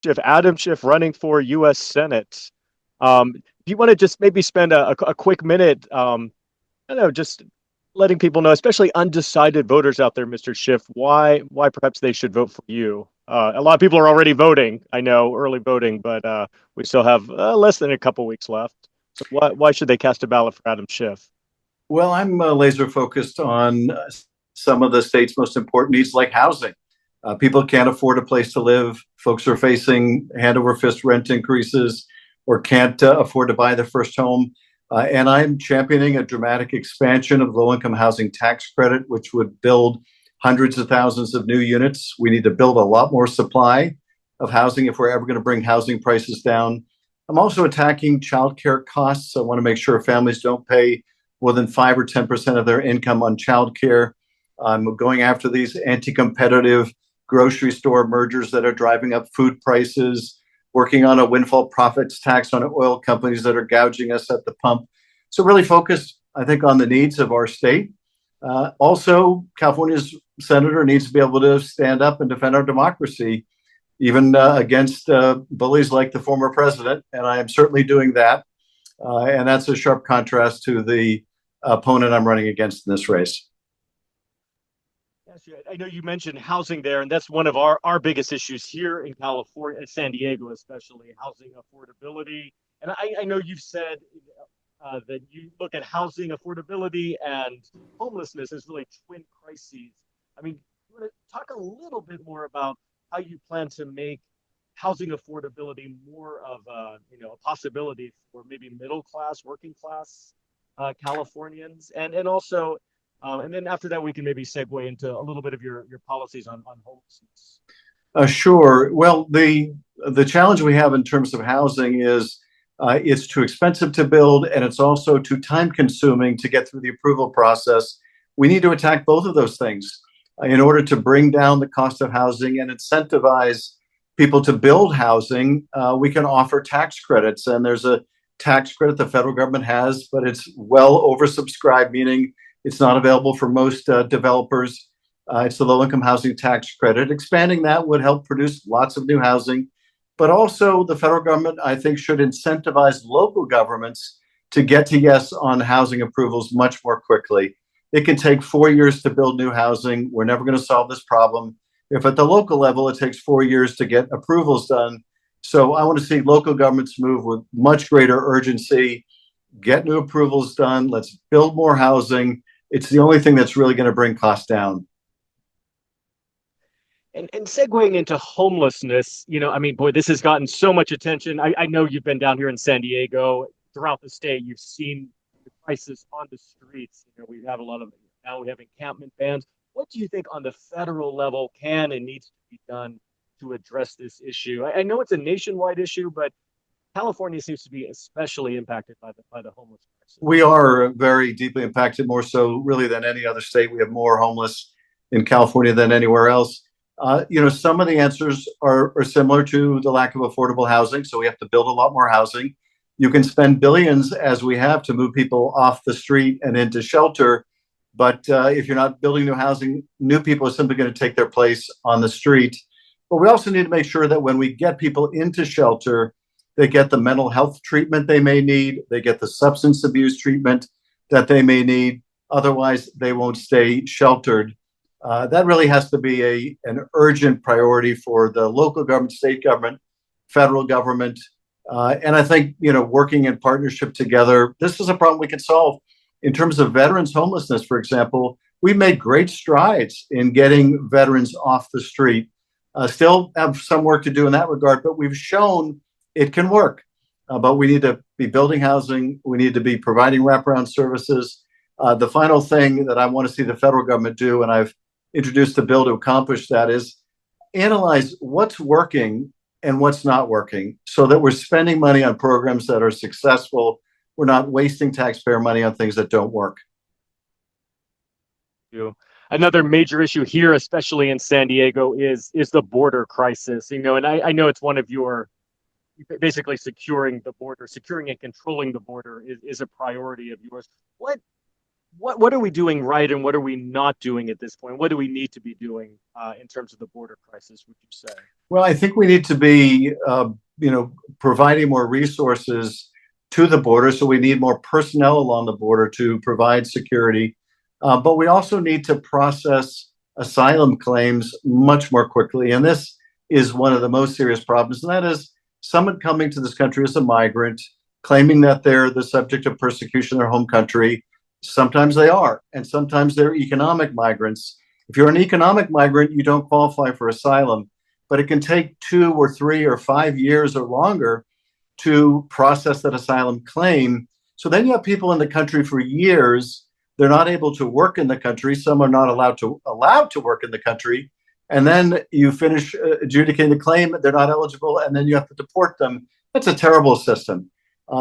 Schiff, Adam Schiff, running for U.S. Senate. Do you want to just maybe spend a quick minute, I don't know, just letting people know, especially undecided voters out there, Mr. Schiff, why perhaps they should vote for you? A lot of people are already voting, I know, early voting, but we still have less than a couple weeks left. So why should they cast a ballot for Adam Schiff? Well, I'm laser focused on some of the state's most important needs, like housing. People can't afford a place to live. Folks are facing hand over fist rent increases or can't afford to buy their first home. And I'm championing a dramatic expansion of low income housing tax credit, which would build hundreds of thousands of new units. We need to build a lot more supply of housing if we're ever going to bring housing prices down. I'm also attacking childcare costs. I want to make sure families don't pay more than 5 or 10% of their income on childcare. I'm going after these anti competitive grocery store mergers that are driving up food prices, working on a windfall profits tax on oil companies that are gouging us at the pump. So, really focused, I think, on the needs of our state. Also, California's senator needs to be able to stand up and defend our democracy, even against bullies like the former president. And I am certainly doing that. And that's a sharp contrast to the opponent I'm running against in this race. Yes, yeah, I know you mentioned housing there, and that's one of our biggest issues here in California, San Diego especially, housing affordability. And I know you've said that you look at housing affordability and homelessness as really twin crises. I mean, you want to talk a little bit more about how you plan to make housing affordability more of a possibility for maybe middle class, working class Californians, and also and then after that we can maybe segue into a little bit of your policies on homelessness. Sure. Well, the challenge we have in terms of housing is it's too expensive to build, and it's also too time consuming to get through the approval process. We need to attack both of those things in order to bring down the cost of housing and incentivize people to build housing. We can offer tax credits, and there's a tax credit the federal government has, but it's well oversubscribed, meaning it's not available for most developers. It's the low income housing tax credit. Expanding that would help produce lots of new housing. But also, the federal government, I think, should incentivize local governments to get to yes on housing approvals much more quickly. It can take 4 years to build new housing. We're never going to solve this problem. If at the local level, it takes 4 years to get approvals done. So I want to see local governments move with much greater urgency, get new approvals done. Let's build more housing. It's the only thing that's really going to bring costs down. And segueing into homelessness, I mean, boy, this has gotten so much attention. I know you've been down here in San Diego, throughout the state. You've seen the crisis on the streets. We have a lot of now we have encampment bans. What do you think on the federal level can and needs to be done to address this issue? I know it's a nationwide issue, but California seems to be especially impacted by the homeless We crisis. are very deeply impacted, more so really than any other state. We have more homeless in California than anywhere else. Some of the answers are similar to the lack of affordable housing. So we have to build a lot more housing. You can spend billions, as we have, to move people off the street and into shelter. But if you're not building new housing, new people are simply going to take their place on the street. But we also need to make sure that when we get people into shelter, they get the mental health treatment they may need, they get the substance abuse treatment that they may need. Otherwise, they won't stay sheltered. That really has to be an urgent priority for the local government, state government, federal government. And I think, working in partnership together, this is a problem we can solve. In terms of veterans homelessness, for example, we made great strides in getting veterans off the street. Still have some work to do in that regard, but we've shown it can work. But we need to be building housing. We need to be providing wraparound services. The final thing that I want to see the federal government do, and I've introduced a bill to accomplish that, is analyze what's working and what's not working so that we're spending money on programs that are successful. We're not wasting taxpayer money on things that don't work. Another major issue here, especially in San Diego, is the border crisis. And I know it's one of your basically securing the border, securing and controlling the border is a priority of yours. What what are we doing right and what are we not doing at this point? What do we need to be doing in terms of the border crisis, would you say? Well, I think we need to be, providing more resources to the border. So we need more personnel along the border to provide security. But we also need to process asylum claims much more quickly. And this is one of the most serious problems. And that is someone coming to this country as a migrant, claiming that they're the subject of persecution in their home country. Sometimes they are, and sometimes they're economic migrants. If you're an economic migrant, you don't qualify for asylum, but it can take 2 or 3 or 5 years or longer to process that asylum claim. So then you have people in the country for years. They're not able to work in the country. Some are not allowed to work in the country. And then you finish adjudicating the claim, they're not eligible, and then you have to deport them. That's a terrible system.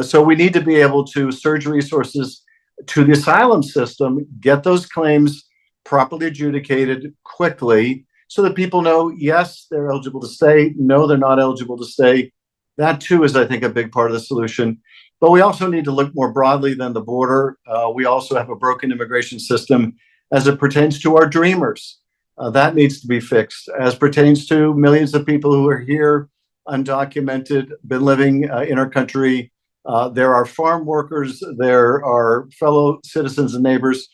So we need to be able to surge resources to the asylum system, get those claims properly adjudicated quickly so that people know, yes, they're eligible to stay, no, they're not eligible to stay. That too is, I think, a big part of the solution. But we also need to look more broadly than the border. We also have a broken immigration system as it pertains to our dreamers. That needs to be fixed as pertains to millions of people who are here undocumented, been living in our country. There are farm workers, there are fellow citizens and neighbors.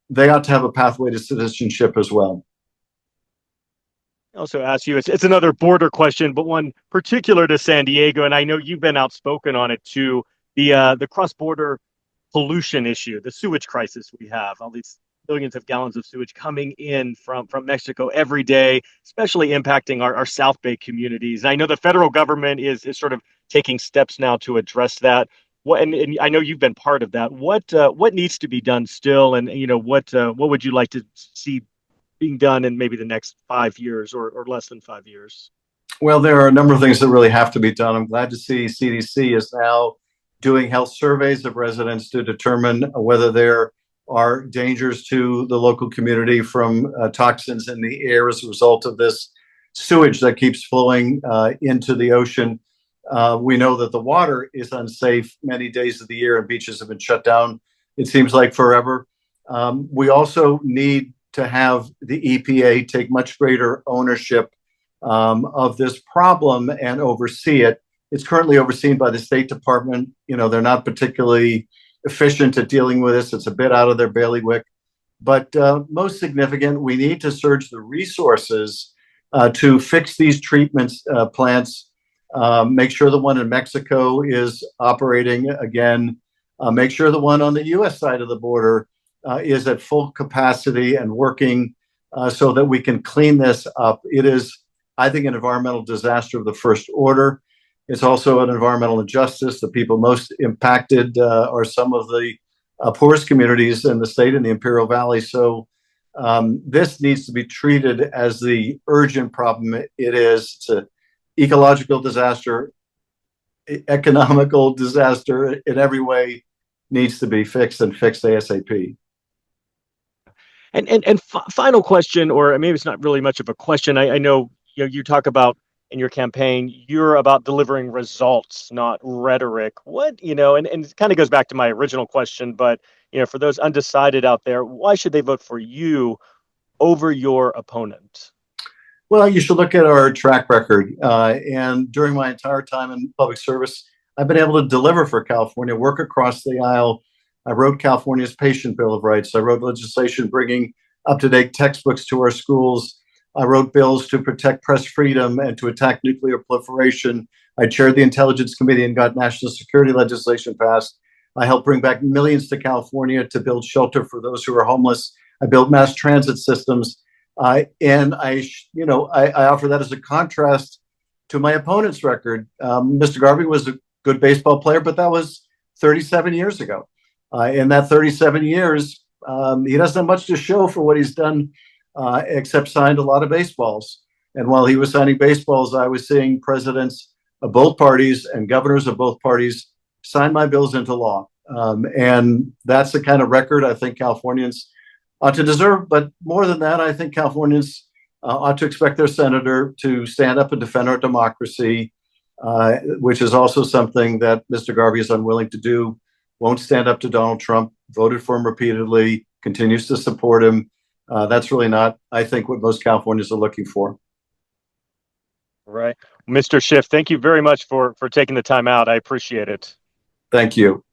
They ought to have a pathway to citizenship as well. I also ask you, it's another border question, but one particular to San Diego, and I know you've been outspoken on it too. The cross-border pollution issue, the sewage crisis we have, all these billions of gallons of sewage coming in from Mexico every day, especially impacting our South Bay communities. And I know the federal government is sort of taking steps now to address that. And I know you've been part of that. What needs to be done still, and what would you like to see being done in maybe the next 5 years or less than 5 years? Well, there are a number of things that really have to be done. I'm glad to see CDC is now doing health surveys of residents to determine whether there are dangers to the local community from toxins in the air as a result of this sewage that keeps flowing into the ocean. We know that the water is unsafe many days of the year, and beaches have been shut down, it seems like, forever. We also need to have the EPA take much greater ownership of this problem and oversee it. It's currently overseen by the State Department. They're not particularly efficient at dealing with this. It's a bit out of their bailiwick. But most significant, we need to surge the resources to fix these treatment plants, make sure the one in Mexico is operating again, make sure the one on the U.S. side of the border is at full capacity and working so that we can clean this up. It is, I think, an environmental disaster of the first order. It's also an environmental injustice. The people most impacted are some of the poorest communities in the state in the Imperial Valley. So this needs to be treated as the urgent problem it is. It's an ecological disaster, economical disaster in every way, needs to be fixed and fixed ASAP. And final question, or maybe it's not really much of a question. I know you talk about in your campaign, you're about delivering results, not rhetoric. And it kind of goes back to my original question, but for those undecided out there, why should they vote for you over your opponent? Well, you should look at our track record. And during my entire time in public service, I've been able to deliver for California, work across the aisle. I wrote California's Patient Bill of Rights. I wrote legislation bringing up-to-date textbooks to our schools. I wrote bills to protect press freedom and to attack nuclear proliferation. I chaired the Intelligence Committee and got national security legislation passed. I helped bring back millions to California to build shelter for those who are homeless. I built mass transit systems. And I offer that as a contrast to my opponent's record. Mr. Garvey was a good baseball player, but that was 37 years ago. In that 37 years, he doesn't have much to show for what he's done, except signed a lot of baseballs. And while he was signing baseballs, I was seeing presidents of both parties and governors of both parties sign my bills into law. And that's the kind of record I think Californians ought to deserve. But more than that, I think Californians ought to expect their senator to stand up and defend our democracy, which is also something that Mr. Garvey is unwilling to do, won't stand up to Donald Trump. voted for him repeatedly, continues to support him. That's really not, I think, what most Californians are looking for. Right. Mr. Schiff, thank you very much for taking the time out. I appreciate it. Thank you.